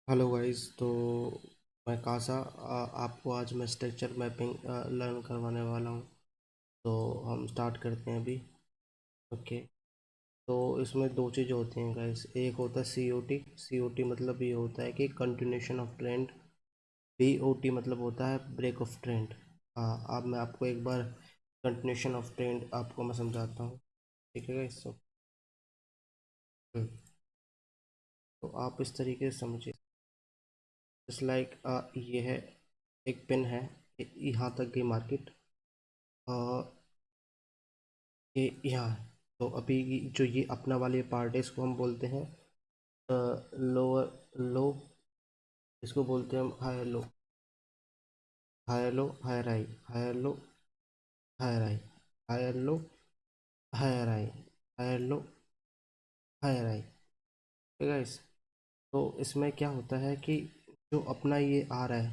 Hello guys. तो मैं कासा आपको आज मैं स्ट्रक्चर मैपिंग लर्न करवाने वाला हूँ। तो हम स्टार्ट करते हैं अभी। ओके। तो इसमें दो चीज़ें होती हैं गाइस। एक होता है सीओटी। सीओटी मतलब ये होता है कि कंटिन्यूशन ऑफ ट्रेंड। बीओटी मतलब होता है ब्रेक ऑफ ट्रेंड। हाँ, अब मैं आपको एक बार कंटिन्यूशन ऑफ ट्रेंड आपको मैं समझाता हूँ। ठीक है गाइस। तो आप इस तरीके से समझिए। जस्ट लाइक ये है, एक पेन है, यहाँ तक गई मार्केट, ये यहाँ है। तो अभी जो ये अपना वाले पार्ट है इसको हम बोलते हैं लोअर लो। इसको बोलते हैं हम higher low. Higher low higher high. Higher low higher high. Higher low higher high. Higher low higher high. ठीक है गाइस। तो इसमें क्या होता है कि जो अपना ये आ रहा है,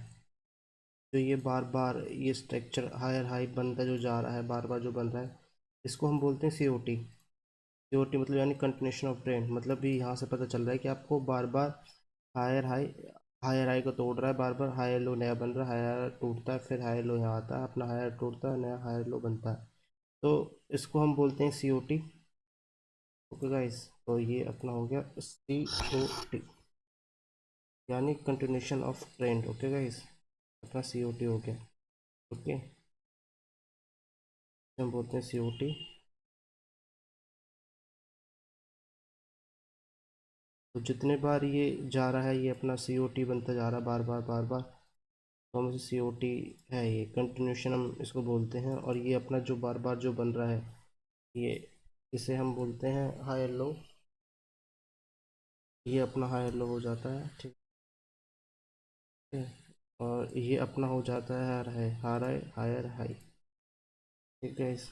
जो ये बार बार ये स्ट्रक्चर हायर हाई बनता जो जा रहा है, बार बार जो बन रहा है, इसको हम बोलते हैं सीओटी। सीओटी मतलब यानी कंटिन्यूशन ऑफ ट्रेंड। मतलब भी यहाँ से पता चल रहा है कि आपको बार बार हायर हाई, हायर हाई को तोड़ रहा है, बार बार हायर लो नया बन रहा है, हायर टूटता है, फिर हायर लो यहाँ आता है, अपना हायर टूटता है, नया हायर लो बनता है। तो इसको हम बोलते हैं सीओटी। Okay guys. तो ये अपना हो गया सीओटी, यानी continuation of trend. Okay guys, अपना सीओटी हो गया। ओके, हम बोलते हैं सीओटी। तो जितने बार ये जा रहा है, ये अपना सीओटी बनता जा रहा है बार बार बार बार। तो हम इसे सीओटी है, ये कंटिन्यूशन हम इसको बोलते हैं। और ये अपना जो बार बार जो बन रहा है, ये इसे हम बोलते हैं हायर लो। ये अपना हायर लो हो जाता है। ठीक है। और ये अपना हो जाता है higher high, higher higher high. ठीक है इस।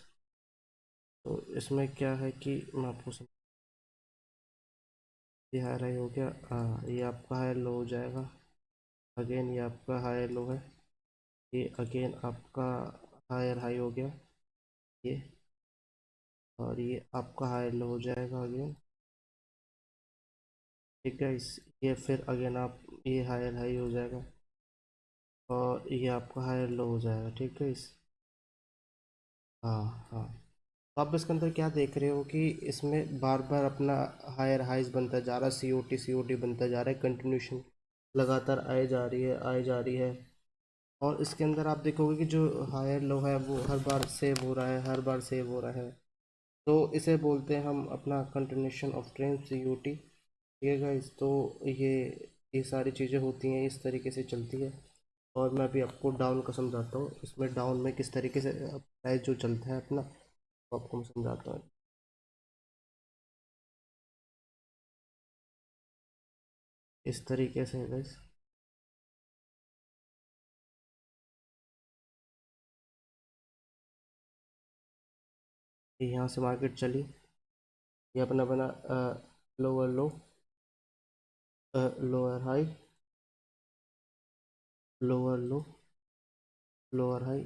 तो इसमें क्या है कि मैं आपको ये हायर हाई हो गया। हाँ, ये आपका हायर लो हो जाएगा। अगेन ये आपका हायर लो है। ये अगेन आपका हायर हाई हो गया ये। और ये आपका हायर लो हो जाएगा अगेन। ठीक है इस। ये फिर अगेन आप, ये हायर हाई हो जाएगा। और ये आपका हायर लो हो जाएगा। ठीक है इस। हाँ हाँ। तो आप इसके अंदर क्या देख रहे हो कि इसमें बार बार अपना हायर हाइज बनता जा रहा है, सीओटी सीओटी बनता जा रहा है, कंटिन्यूशन लगातार आए जा रही है, आए जा रही है। और इसके अंदर आप देखोगे कि जो हायर लो है वो हर बार सेव हो रहा है, हर बार सेव हो रहा है। तो इसे बोलते हैं हम अपना कंटिन्यूशन ऑफ ट्रेंड, सीओटी। ठीक है गाइस। तो ये सारी चीज़ें होती हैं, इस तरीके से चलती है। और मैं अभी आपको डाउन का समझाता हूँ। इसमें डाउन में किस तरीके से प्राइस जो चलता है अपना, वो आपको मैं समझाता हूँ। इस तरीके से है गाइस। ये यहाँ से मार्केट चली, ये अपना बना लोअर लो, लोअर हाई, लोअर लो, लोअर हाई।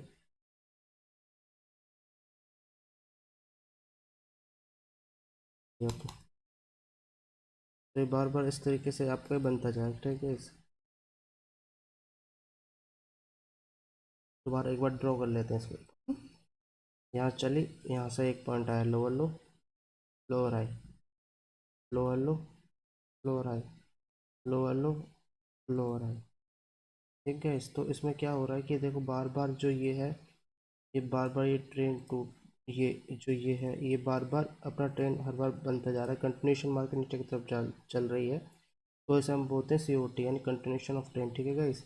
ये तो बार बार इस तरीके से आपका बनता जाएगा। ठीक है इस। दोबारा एक बार ड्रॉ कर लेते हैं इसको। यहाँ चली, यहाँ से एक पॉइंट आया लोअर लो, लोअर हाई, लोअर लो, लोअर हाई, लोअर लो, लोअर हाई। ठीक है इस। तो इसमें क्या हो रहा है कि देखो बार बार जो ये है, ये बार बार ये ट्रेन टू, ये जो ये है, ये बार बार अपना ट्रेन हर बार बनता जा रहा है, कंटिन्यूशन मार्केट नीचे की तरफ चल चल रही है। तो इसे हम बोलते हैं सीओटी, यानी कंटिन्यूशन ऑफ ट्रेन। ठीक है गाइस।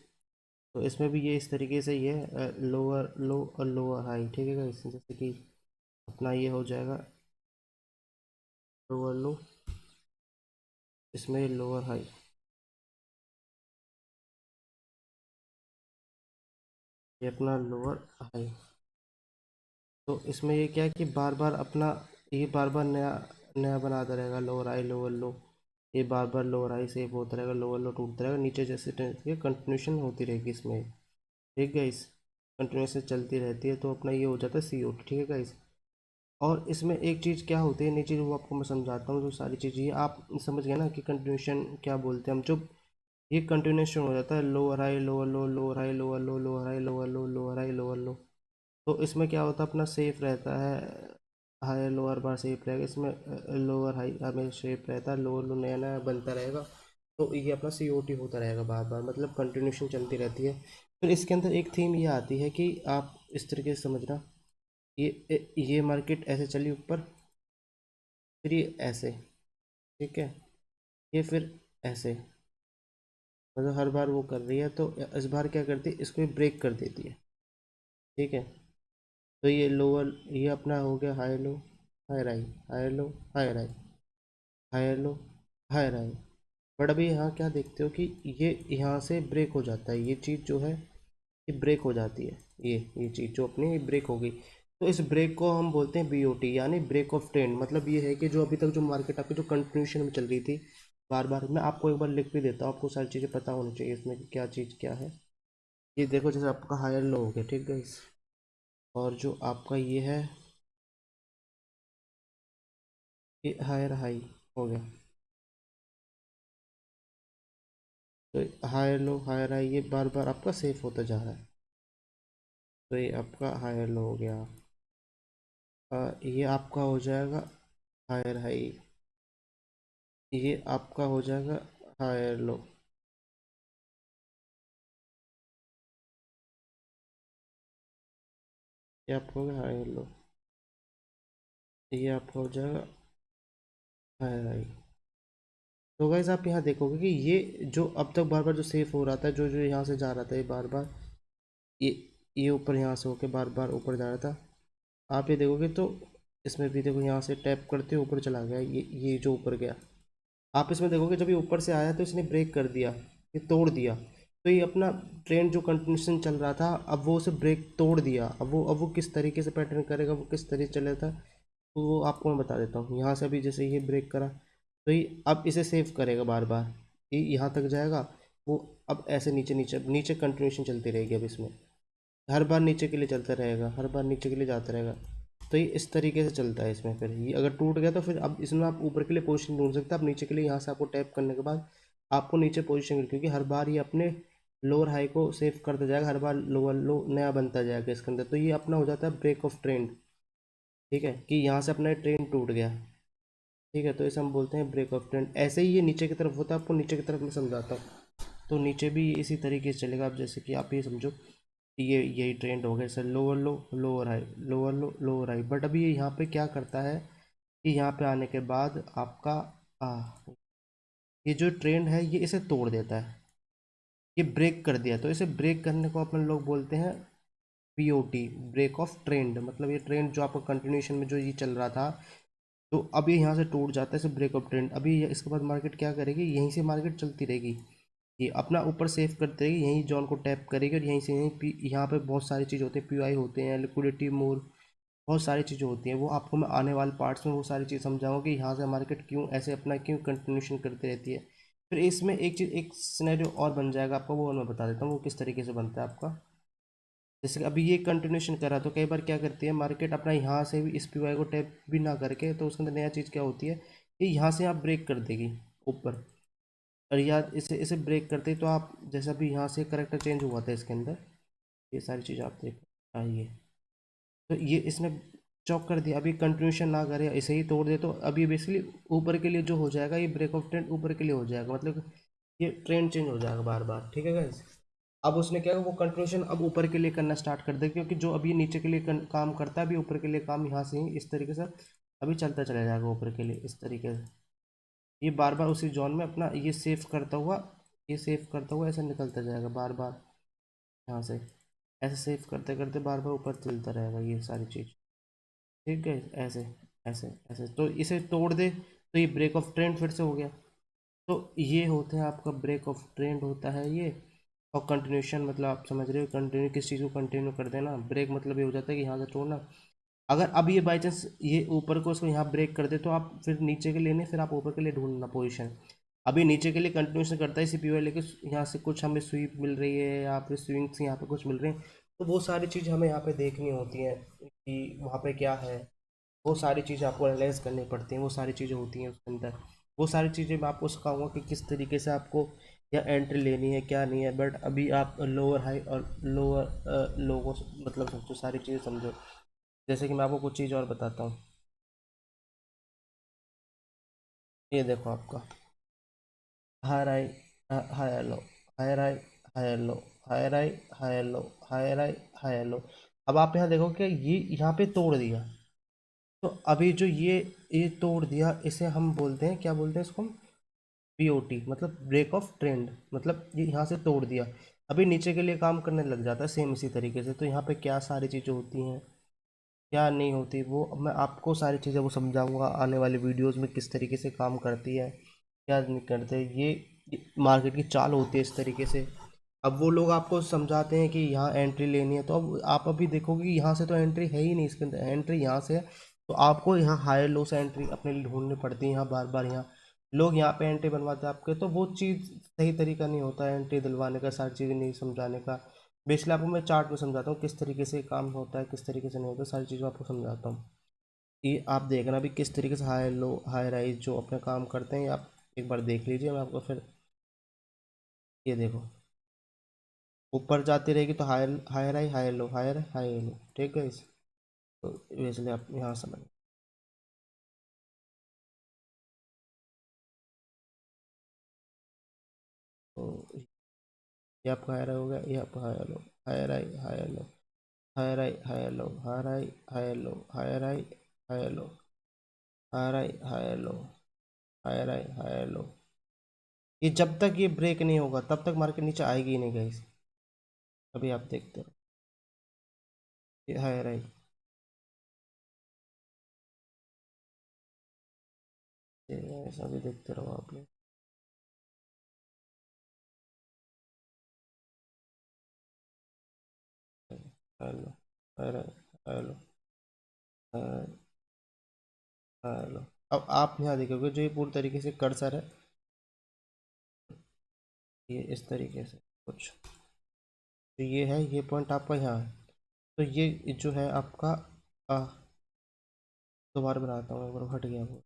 तो इसमें भी ये इस तरीके से ये है, लोअर लो और लोअर हाई। ठीक है गाइस। जैसे कि अपना ये हो जाएगा लोअर लो, इसमें लोअर हाई, ये अपना लोअर हाई। तो इसमें ये क्या है कि बार बार अपना, ये बार बार नया नया बनाता रहेगा, लोअर हाई लोअर लो। ये बार बार लोअर हाई सेव होता रहेगा, लोअर लो टूटता रहेगा, नीचे जैसे ये कंटिन्यूशन होती रहेगी इसमें। ठीक है इस। कंटिन्यूशन चलती रहती है, तो अपना ये हो जाता है सी ओ टी। ठीक है गाइस। और इसमें एक चीज़ क्या होती है, नई चीज़ वो आपको मैं समझाता हूँ। जो सारी चीज़ ये आप समझ गए ना कि कंटिन्यूशन क्या बोलते हैं हम। जो ये कंटिन्यूशन हो जाता है, लोअर हाई लोअर लो, लोअर हाई लोअर लो, लोअर हाई लोअर लो, लोअर हाई लोअर लो। तो इसमें क्या होता है, अपना सेफ रहता है, हाई लोअर बार सेफ रहेगा इसमें, लोअर हाई हमें सेफ रहता है, लोअर लो नया नया बनता रहेगा। तो ये अपना COT होता रहेगा बार बार, मतलब कंटिन्यूशन चलती रहती है। फिर इसके अंदर एक थीम ये आती है कि आप इस तरीके से समझना, ये मार्केट ऐसे चली ऊपर, फिर ये ऐसे, ठीक है, ये फिर ऐसे, मतलब हर बार वो कर रही है। तो इस बार क्या करती है, इसको ब्रेक कर देती है, ठीक है। तो ये लोअर, ये अपना हो गया हाई लो, हाई राई, हाई लो, हाई राई, हाई लो, हाई राई। बट अभी यहाँ क्या देखते हो कि ये यहाँ से ब्रेक हो जाता है, ये चीज़ जो है ये ब्रेक हो जाती है, ये चीज़ जो अपनी ब्रेक हो गई। तो इस ब्रेक को हम बोलते हैं BOT, यानी ब्रेक ऑफ ट्रेंड। मतलब ये है कि जो अभी तक जो मार्केट आपकी जो कंटिन्यूशन में चल रही थी बार बार, मैं आपको एक बार लिख भी देता हूँ, आपको सारी चीज़ें पता होनी चाहिए इसमें कि क्या चीज़ क्या है। ये देखो, जैसे आपका हायर लो हो गया, ठीक है, और जो आपका ये है, ये हायर हाई हो गया। तो हायर लो हायर हाई, ये बार बार आपका सेफ होता जा रहा है। तो ये आपका हायर लो हो गया, ये आपका हो जाएगा हायर हाई, ये आपका हो जाएगा हायर लो, ये आपका हो गया हायर लो, ये आपका हो जाएगा हायर हाई। तो गाइस आप यहाँ देखोगे कि ये जो अब तक बार बार जो सेफ हो रहा था, जो जो यहाँ से जा रहा था, ये बार बार ये ये ऊपर यहाँ से होके बार बार ऊपर जा रहा था। आप ये देखोगे तो इसमें भी देखो, यहाँ से टैप करते ऊपर चला गया, ये जो ऊपर गया। आप इसमें देखोगे जब ये ऊपर से आया तो इसने ब्रेक कर दिया, ये तोड़ दिया। तो ये अपना ट्रेंड जो कंटिन्यूशन चल रहा था, अब वो उसे ब्रेक तोड़ दिया। अब वो किस तरीके से पैटर्न करेगा, वो किस तरीके से चला था, तो वो आपको मैं बता देता हूँ। यहाँ से अभी जैसे ये ब्रेक करा, तो ये अब इसे सेव करेगा बार बार, ये यहाँ तक जाएगा, वो अब ऐसे नीचे नीचे नीचे कंटिन्यूशन चलती रहेगी। अब इसमें हर बार नीचे के लिए चलता रहेगा, हर बार नीचे के लिए जाता रहेगा। तो ये इस तरीके से चलता है इसमें। फिर ये अगर टूट गया तो फिर अब इसमें आप ऊपर के लिए पोजीशन ढूंढ सकते हैं। आप नीचे के लिए यहाँ से आपको टैप करने के बाद आपको नीचे पोजीशन, क्योंकि हर बार ये अपने लोअर हाई को सेव करता जाएगा, हर बार लोअर लो नया बनता जाएगा इसके अंदर। तो ये अपना हो जाता है ब्रेक ऑफ ट्रेंड, ठीक है, कि यहाँ से अपना ट्रेंड टूट गया, ठीक है। तो इसे हम बोलते हैं ब्रेक ऑफ ट्रेंड। ऐसे ही ये नीचे की तरफ होता है, आपको नीचे की तरफ मैं समझाता हूँ। तो नीचे भी इसी तरीके से चलेगा। अब जैसे कि आप ये समझो कि ये यही ट्रेंड हो गया sir, lower low lower high, lower low lower high. But अभी ये यहाँ पे क्या करता है कि यहाँ पे आने के बाद आपका आ, ये जो ट्रेंड है ये इसे तोड़ देता है, ये ब्रेक कर दिया। तो इसे ब्रेक करने को अपन लोग बोलते हैं BOT, ब्रेक ऑफ ट्रेंड। मतलब ये ट्रेंड जो आपका कंटिन्यूशन में जो ये चल रहा था, तो अब ये यहाँ से टूट जाता है, इसे ब्रेक ऑफ ट्रेंड। अभी इसके बाद मार्केट क्या करेगी, यहीं से मार्केट चलती रहेगी, ये अपना ऊपर सेव करते रहेगी, यहीं जॉन को टैप करेगी, और यहीं से यहाँ पे बहुत सारी चीज़ होती है, PI होते हैं, लिक्विडिटी मोर, बहुत सारी चीज़ें होती हैं। वो आपको मैं आने वाले पार्ट्स में वो सारी चीज़ समझाऊंगा कि यहाँ से मार्केट क्यों ऐसे अपना क्यों कंटिन्यूशन करती रहती है। फिर इसमें एक चीज़, एक सिनेरियो और बन जाएगा आपका, वो मैं बता देता हूँ वो किस तरीके से बनता है आपका। जैसे कि अभी ये कंटिन्यूशन करा, तो कई बार क्या करती है मार्केट, अपना यहाँ से भी इस PY को टैप भी ना करके, तो उसके अंदर नया चीज़ क्या होती है कि यहाँ से आप ब्रेक कर देगी ऊपर, और या इसे इसे ब्रेक करते ही तो आप, जैसे अभी यहाँ से करेक्टर चेंज हुआ था इसके अंदर, ये सारी चीज़ आप देख आइए। तो ये इसने चौक कर दिया, अभी कंटिन्यूशन ना करे, इसे ही तोड़ दे, तो अभी बेसिकली ऊपर के लिए जो हो जाएगा, ये ब्रेक ऑफ ट्रेंड ऊपर के लिए हो जाएगा, मतलब ये ट्रेंड चेंज हो जाएगा बार बार, ठीक है गाइस। अब उसने क्या, वो कंटिन्यूशन अब ऊपर के लिए करना स्टार्ट कर दे, क्योंकि जो अभी नीचे के लिए काम करता है, अभी ऊपर के लिए काम यहाँ से ही इस तरीके से अभी चलता चला जाएगा ऊपर के लिए इस तरीके से। ये बार बार उसी जोन में अपना ये सेव करता हुआ, ये सेव करता हुआ ऐसे निकलता जाएगा बार बार, यहाँ से ऐसे सेव करते करते बार बार ऊपर चलता रहेगा ये सारी चीज़, ठीक है। ऐसे ऐसे ऐसे तो इसे तोड़ दे, तो ये ब्रेक ऑफ ट्रेंड फिर से हो गया। तो ये होते हैं आपका ब्रेक ऑफ ट्रेंड होता है ये। और कंटिन्यूशन मतलब आप समझ रहे हो, कंटिन्यू किस चीज़ को कंटिन्यू कर देना। ब्रेक मतलब ये हो जाता है कि यहाँ से तोड़ना। अगर अब ये बाई चांस ये ऊपर को उसको यहाँ ब्रेक कर दे, तो आप फिर नीचे के लिए नहीं, फिर आप ऊपर के लिए ढूंढना पोजीशन। अभी नीचे के लिए कंटिन्यूशन करता है CPY, लेकिन यहाँ से कुछ हमें स्वीप मिल रही है, या फिर स्विंग्स यहाँ पे कुछ मिल रहे हैं, तो वो सारी चीज़ हमें यहाँ पे देखनी होती है कि वहाँ पे क्या है। वो सारी चीज़ें आपको एनालाइज करनी पड़ती हैं, वो सारी चीज़ें होती हैं उसके अंदर। वो सारी चीज़ें मैं आपको सिखाऊंगा कि किस तरीके से आपको या एंट्री लेनी है क्या नहीं है। बट अभी आप लोअर हाई और लोअर लो को मतलब समझो, सारी चीज़ें समझो। जैसे कि मैं आपको कुछ चीज़ और बताता हूँ। ये देखो आपका higher high, higher low, higher high, higher low, higher high, higher low, higher high, higher low. अब आप यहाँ देखो कि ये यहाँ पे तोड़ दिया। तो अभी जो ये तोड़ दिया, इसे हम बोलते हैं, क्या बोलते हैं इसको हम, बीओटी, मतलब ब्रेक ऑफ ट्रेंड। मतलब ये यहाँ से तोड़ दिया, अभी नीचे के लिए काम करने लग जाता है सेम इसी तरीके से। तो यहाँ पे क्या सारी चीज़ें होती हैं, क्या नहीं होती, वो अब मैं आपको सारी चीज़ें वो समझाऊंगा आने वाले वीडियोस में, किस तरीके से काम करती है, क्या नहीं करते। ये मार्केट की चाल होती है इस तरीके से। अब वो लोग आपको समझाते हैं कि यहाँ एंट्री लेनी है, तो अब आप अभी देखोगे कि यहाँ से तो एंट्री है ही नहीं, इसके अंदर एंट्री यहाँ से है। तो आपको यहाँ हायर लो से एंट्री अपने लिए ढूंढनी पड़ती है। यहाँ बार बार यहाँ लोग यहाँ पे एंट्री बनवाते हैं आपके, तो वो चीज़ सही तरीका नहीं होता है एंट्री दिलवाने का, सारी चीज़ें नहीं समझाने का। बेसिकली आपको मैं चार्ट में समझाता हूँ किस तरीके से काम होता है, किस तरीके से नहीं होता, सारी चीज़ें आपको समझाता हूँ। ये आप देखना भी किस तरीके से हाई लो हाई राइज जो अपने काम करते हैं, ये आप एक बार देख लीजिए। मैं आपको फिर ये देखो, ऊपर जाती रहेगी तो higher higher high, higher low, higher high low, ठीक है इस। तो इसलिए आप यहाँ समझ। तो ये आपका हायर हो गया, ये आपका higher low, higher high, higher low, higher high, higher low, higher high, higher low, higher high, higher low, higher high, higher low, higher high, higher low. ये जब तक ये ब्रेक नहीं होगा तब तक मार्केट नीचे आएगी ही नहीं गाइस। अभी आप देखते हो ये हायर हाई, ये ऐसा भी देखते रहो आप लोग। Hello, higher high, higher low, higher high, higher low. अब आप यहाँ देखोगे जो ये पूरी तरीके से कर्सर है, ये इस तरीके से कुछ, तो ये है, ये पॉइंट आपका यहाँ है। तो ये जो है आपका आ, दोबारा बनाता हूँ, एक बार हट गया वो।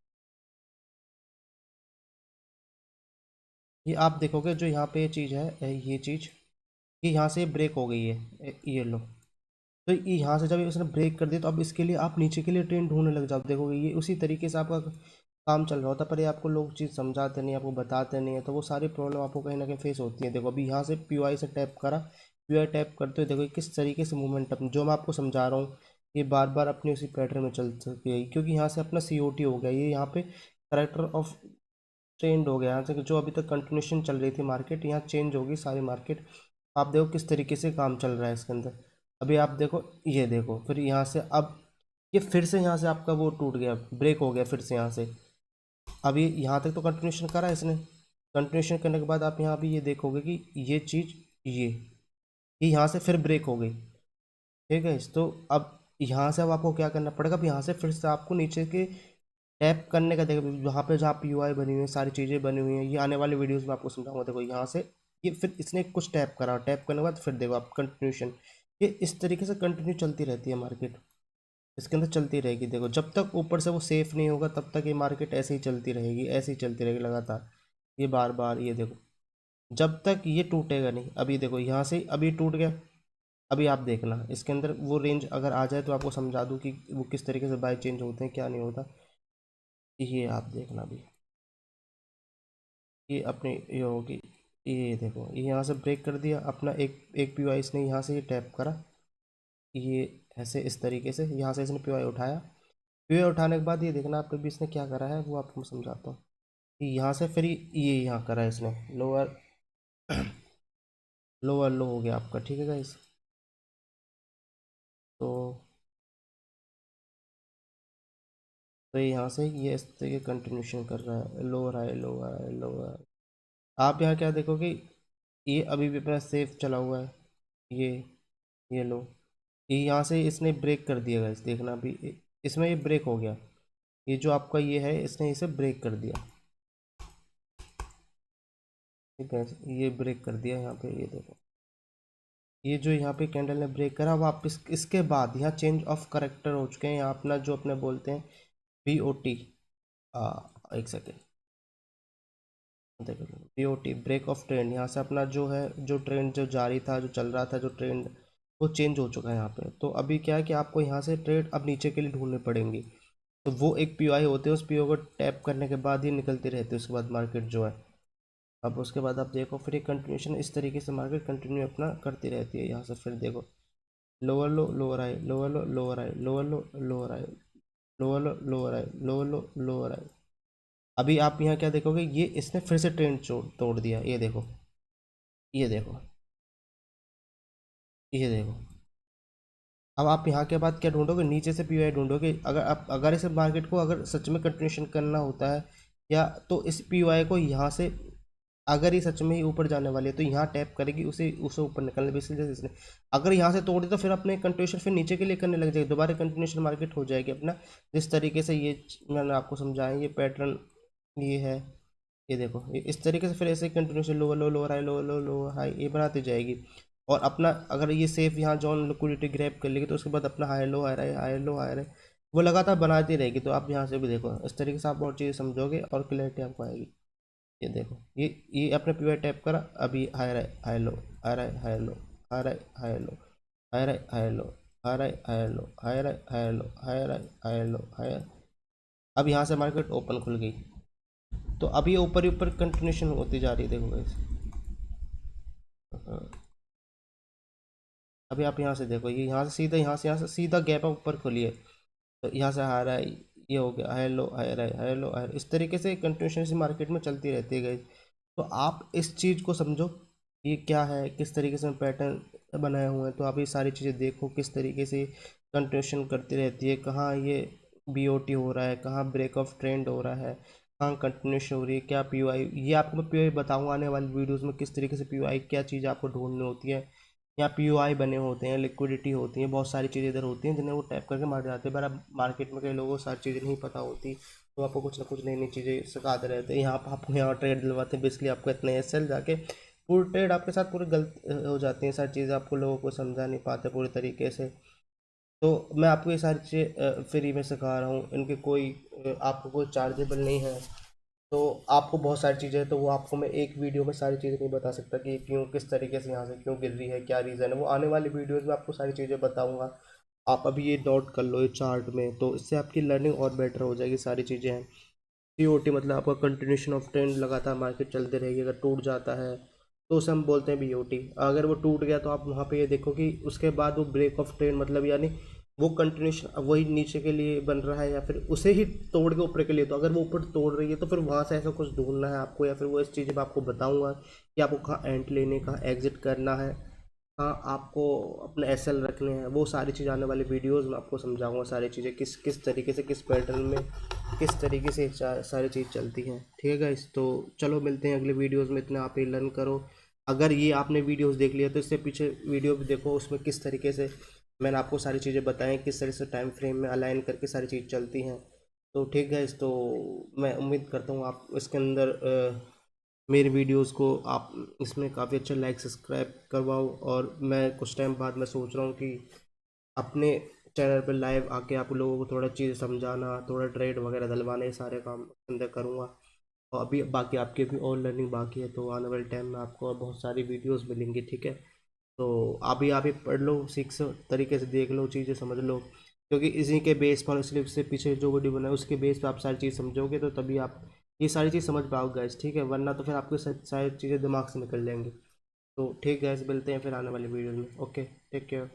ये आप देखोगे जो यहाँ पे ये चीज़ है, ये चीज़, ये यहाँ से ब्रेक हो गई है, ये लो। तो ये यहाँ से जब इसने ब्रेक कर दिया, तो अब इसके लिए आप नीचे के लिए ट्रेन ढूंढने लग जाओ। देखोगे ये उसी तरीके से आपका काम चल रहा होता है, पर ये आपको लोग चीज़ समझाते नहीं, आपको बताते नहीं है, तो वो सारी प्रॉब्लम आपको कहीं ना कहीं फेस होती है। देखो अभी यहाँ से पीओआई से टैप करा, पीओआई टैप करते हुए देखो ये किस तरीके से मूवमेंट, जो मैं आपको समझा रहा हूँ, ये बार बार अपनी उसी पैटर्न में चल सकती है, क्योंकि यहाँ से अपना सीओटी हो गया, ये यहाँ पे करेक्टर ऑफ ट्रेंड हो गया। यहाँ से जो अभी तक कंटिन्यूशन चल रही थी मार्केट, यहाँ चेंज होगी सारी मार्केट। आप देखो किस तरीके से काम चल रहा है इसके अंदर। अभी आप देखो, ये देखो फिर यहाँ से अब ये फिर से यहाँ से आपका वो टूट गया, ब्रेक हो गया फिर से यहाँ से। अभी यहाँ तक तो कंटिन्यूशन करा है इसने, कंटिन्यूशन करने के बाद आप यहाँ भी ये देखोगे कि ये चीज़, ये यहाँ से फिर ब्रेक हो गई, ठीक है। तो अब यहाँ से अब आपको क्या करना पड़ेगा, अब यहाँ से फिर से आपको नीचे के टैप करने का, देखो वहाँ पे जहाँ पी यू आई बनी हुई है, सारी चीज़ें बनी हुई हैं, ये आने वाले वीडियोस में आपको समझाऊंगा। देखो यहाँ से ये फिर इसने कुछ टैप करा, टैप करने के बाद फिर देखो आप कंटिन्यूशन, ये इस तरीके से कंटिन्यू चलती रहती है मार्केट, इसके अंदर चलती रहेगी। देखो जब तक ऊपर से वो सेफ नहीं होगा तब तक ये मार्केट ऐसे ही चलती रहेगी, ऐसे ही चलती रहेगी लगातार। ये बार बार ये देखो, जब तक ये टूटेगा नहीं। अभी देखो यहाँ से अभी टूट गया, अभी आप देखना इसके अंदर वो रेंज अगर आ जाए तो आपको समझा दूँ कि वो किस तरीके से बाय चेंज होते हैं, क्या नहीं होता। ये आप देखना भी, ये अपने ये होगी, ये देखो ये यहाँ से ब्रेक कर दिया अपना, एक एक पी इसने यहाँ से ये टैप करा, ये ऐसे इस तरीके से यहाँ से इसने पी उठाया। पी उठाने के बाद ये देखना आप कभी इसने क्या करा है, वो आपको मैं समझाता हूँ। कि यहाँ से फिर ये यहाँ करा है इसने लोअर, लोअर लो हो गया आपका, ठीक है गाइस। तो तो यहाँ से ये इस तरीके कंटिन्यूशन कर रहा है, lower high, lower high, lower. आप यहाँ क्या देखोगे, ये अभी भी अपना सेफ चला हुआ है, ये ये लो, ये यहाँ से इसने ब्रेक कर दिया गाइस, देखना अभी इसमें ये ब्रेक हो गया। ये जो आपका ये है इसने इसे ब्रेक कर दिया, ठीक है, ये ब्रेक कर दिया यहाँ पे, ये देखो ये जो यहाँ पे कैंडल ने ब्रेक करा, वापस इसके बाद यहाँ चेंज ऑफ करेक्टर हो चुके हैं, यहाँ अपना जो अपने बोलते हैं बी ओ टी। एक सेकेंड, देखो BOT ब्रेक ऑफ ट्रेंड, यहाँ से अपना जो है जो ट्रेंड जो जारी था, जो चल रहा था, जो ट्रेंड वो चेंज हो चुका है यहाँ पे। तो अभी क्या है कि आपको यहाँ से ट्रेड अब नीचे के लिए ढूंढनी पड़ेंगी। तो वो एक POI होते हैं, उस PO को टैप करने के बाद ही निकलती रहती है उसके बाद मार्केट जो है। अब उसके बाद आप देखो फिर ये कंटिन्यूशन इस तरीके से मार्केट कंटिन्यू अपना करती रहती है। यहाँ से फिर देखो लोअर लो लोअर आई, लोअर लो लोअर आई, लोअर लो लोअर आई, लोअर लो लोअर आई, लोअर लो लोअर आई। अभी आप यहाँ क्या देखोगे, ये इसने फिर से ट्रेंड तोड़ दिया। ये देखो, ये देखो, ये देखो। अब आप यहाँ के बाद क्या ढूंढोगे, नीचे से POI ढूंढोगे। अगर आप अगर इस मार्केट को अगर सच में कंटिन्यूशन करना होता है या तो इस POI को यहाँ से, अगर ये सच में ही ऊपर जाने वाली है तो यहाँ टैप करेगी, उसे उसे ऊपर निकलने बेसिकली जैसे इसने अगर यहाँ से तोड़ दी तो फिर अपने कंटिन्यूशन फिर नीचे के लिए करने लग जाएगी, दोबारा कंटिन्यूशन मार्केट हो जाएगी अपना। जिस तरीके से ये मैंने आपको समझाया, ये पैटर्न ये है, ये देखो ये इस तरीके से फिर ऐसे कंटिन्यूशन लोअर लो लोअर हाई लोअर लो लोअर हाई ये बनाती जाएगी। और अपना अगर ये सेफ यहाँ जॉन लिक्विडिटी ग्रैब कर लेगी तो उसके बाद अपना हाई लो हाई रहा हाई लो हाई रहा वो लगातार बनाती रहेगी। तो आप यहाँ से भी देखो इस तरीके से आप बहुत चीज़ें समझोगे और क्लैरिटी आपको आएगी। ये देखो ये अपने POI टैप करा, अभी हाई रहा हाई लो हाई रहा हाई लो हाई रहा हाई लो हाई रहा हाई लो हाई रहा हाई लो हाई रहा हाई लो हाई रहा हाई लो हाई। अब यहाँ से मार्केट ओपन खुल गई। तो अब ये ऊपर ही ऊपर कंटिन्यूशन होती जा रही है, देखो गाइस। अभी आप यहाँ से देखो, ये यहाँ से सीधा गैप ऊपर खुली है। तो यहाँ से हाई रहा है, ये हो गया हाई लो हाई रहा हाई लो हाई, इस तरीके से कंटिन्यूशन से मार्केट में चलती रहती है गाइस। तो आप इस चीज़ को समझो, ये क्या है, किस तरीके से पैटर्न बनाए हुए हैं। तो आप ये सारी चीज़ें देखो किस तरीके से कंटिन्यूशन करती रहती है, कहाँ ये BOT हो रहा है, कहाँ ब्रेक ऑफ ट्रेंड हो रहा है, कहाँ कंटिन्यूशन हो रही है, क्या POI। ये आपको मैं POI बताऊंगा आने वाली वीडियोस में, किस तरीके से POI क्या चीज़ आपको ढूंढनी होती है। यहाँ POI बने होते हैं, लिक्विडिटी होती है, बहुत सारी चीज़ें इधर होती हैं जिन्हें वो टैप करके मार जाते हैं। पर अब मार्केट में कई लोगों को सारी चीज़ें नहीं पता होती, तो आपको कुछ ना कुछ नई नई चीज़ें सिखाते रहते हैं। यहाँ पर आपको यहाँ ट्रेड दिलवाते हैं, बेसिकली आपको इतना SL जाके पूरी ट्रेड आपके साथ पूरी गलत हो जाती हैं। सारी चीज़ें आपको लोगों को समझा नहीं पाते पूरी तरीके से। तो मैं आपको ये सारी चीज़ें फ्री में सिखा रहा हूँ, इनके कोई आपको कोई चार्जेबल नहीं है। तो आपको बहुत सारी चीज़ें हैं, तो वो आपको मैं एक वीडियो में सारी चीज़ें नहीं बता सकता कि क्यों किस तरीके से यहाँ से क्यों गिर रही है, क्या रीज़न है। वो आने वाली वीडियोस में आपको सारी चीज़ें बताऊंगा। आप अभी ये नोट कर लो ये चार्ट में, तो इससे आपकी लर्निंग और बेटर हो जाएगी। सारी चीज़ें हैं COT मतलब आपका कंटिन्यूशन ऑफ ट्रेंड, लगातार मार्केट चलते रहेगी। अगर टूट जाता है तो उसे हम बोलते हैं BOT। अगर वो टूट गया तो आप वहाँ पे ये देखो कि उसके बाद वो ब्रेक ऑफ ट्रेंड मतलब यानी वो कंटिन्यूशन वही नीचे के लिए बन रहा है या फिर उसे ही तोड़ के ऊपर के लिए। तो अगर वो ऊपर तोड़ रही है तो फिर वहाँ से ऐसा कुछ ढूंढना है आपको, या फिर वो इस चीज़ में आपको बताऊंगा कि आपको कहाँ एंट लेने का एग्जिट करना है, हाँ आपको अपने SL रखने हैं। वो सारी चीज़ आने वाली वीडियोस में आपको समझाऊंगा, सारी चीज़ें किस किस तरीके से किस पैटर्न में किस तरीके से सारी चीज़ चलती हैं। ठीक है गाइस, तो चलो मिलते हैं अगले वीडियोस में। इतना आप ही लर्न करो। अगर ये आपने वीडियोस देख लिया तो इससे पीछे वीडियो भी देखो, उसमें किस तरीके से मैंने आपको सारी चीज़ें बताएं, किस तरह से टाइम फ्रेम में अलाइन करके सारी चीज़ चलती हैं। तो ठीक है, तो मैं उम्मीद करता हूँ आप इसके अंदर मेरी वीडियोस को आप इसमें काफ़ी अच्छा लाइक सब्सक्राइब करवाओ। और मैं कुछ टाइम बाद मैं सोच रहा हूँ कि अपने चैनल पर लाइव आके आप लोगों को थोड़ा चीज़ समझाना, थोड़ा ट्रेड वगैरह दिलवाने, सारे काम अंदर करूँगा। और अभी बाकी आपकी भी और लर्निंग बाकी है, तो आने वाले टाइम में आपको और बहुत सारी वीडियोस मिलेंगी। ठीक है, तो अभी आप ही पढ़ लो, सीख तरीके से देख लो, चीज़ें समझ लो, क्योंकि इसी के बेस पर इसलिए उससे पीछे जो वीडियो बनाए उसके बेस पर आप सारी चीज़ समझोगे तो तभी आप ये सारी चीज़ समझ पाओगे गैस। ठीक है, वरना तो फिर आपको सारी चीज़ें दिमाग से निकल जाएंगी। तो ठीक गैस, मिलते हैं फिर आने वाली वीडियो में। Okay, take care.